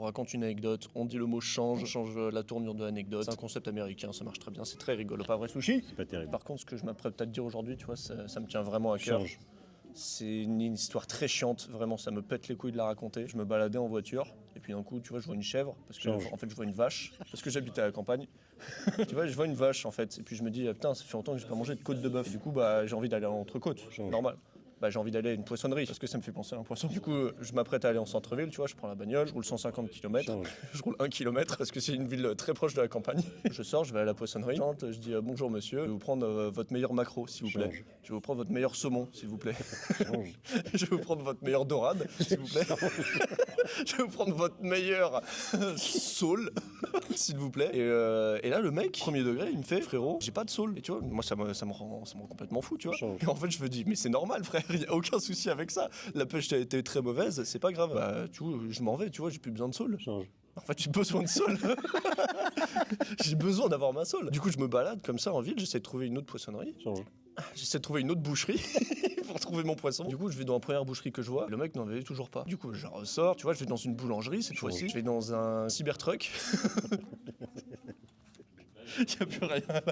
raconte une anecdote, on dit le mot change, on change la tournure de l'anecdote. C'est un concept américain, ça marche très bien, c'est très rigolo. Pas vrai sushi? C'est pas terrible. Par contre, ce que je m'apprête à te dire aujourd'hui, tu vois, ça me tient vraiment à cœur. Change. C'est une histoire très chiante, vraiment, ça me pète les couilles de la raconter. Je me baladais en voiture, et puis d'un coup, tu vois, je vois une chèvre, parce que en fait, je vois une vache, parce que j'habitais à la campagne. Tu vois, je vois une vache, en fait, et puis je me dis, putain, ça fait longtemps que j'ai pas mangé de côte de bœuf. Et du coup, bah, j'ai envie d'aller en entrecôte, normal. Bah, j'ai envie d'aller à une poissonnerie, parce que ça me fait penser à un poisson. Du coup, je m'apprête à aller en centre-ville, tu vois, je prends la bagnole, je roule 150 km, je roule 1 km, parce que c'est une ville très proche de la campagne. Je sors, je vais à la poissonnerie, je dis bonjour monsieur, je vais vous prendre votre meilleur maquereau, s'il vous plaît. Je vais vous prendre votre meilleur saumon, s'il vous plaît. Je vais vous prendre votre meilleure dorade, s'il vous plaît. Je vais vous prendre votre meilleur saule, s'il vous plaît. Et là, le mec, premier degré, il me fait, frérot, j'ai pas de saule. Et tu vois, moi, ça me rend complètement fou, tu vois. Et en fait, je me dis, mais c'est normal, frère, il y a aucun souci avec ça. La pêche a été très mauvaise, c'est pas grave. Bah, tu vois, je m'en vais, tu vois, j'ai plus besoin de saule. En fait, j'ai besoin de saule. J'ai besoin d'avoir ma saule. Du coup, je me balade comme ça en ville, j'essaie de trouver une autre poissonnerie. J'essaie de trouver une autre boucherie pour trouver mon poisson. Du coup, je vais dans la première boucherie que je vois. Le mec n'en avait toujours pas. Du coup, je ressors, tu vois, je vais dans une boulangerie cette fois-ci. Je vais dans un cybertruck. Il n'y a plus rien là.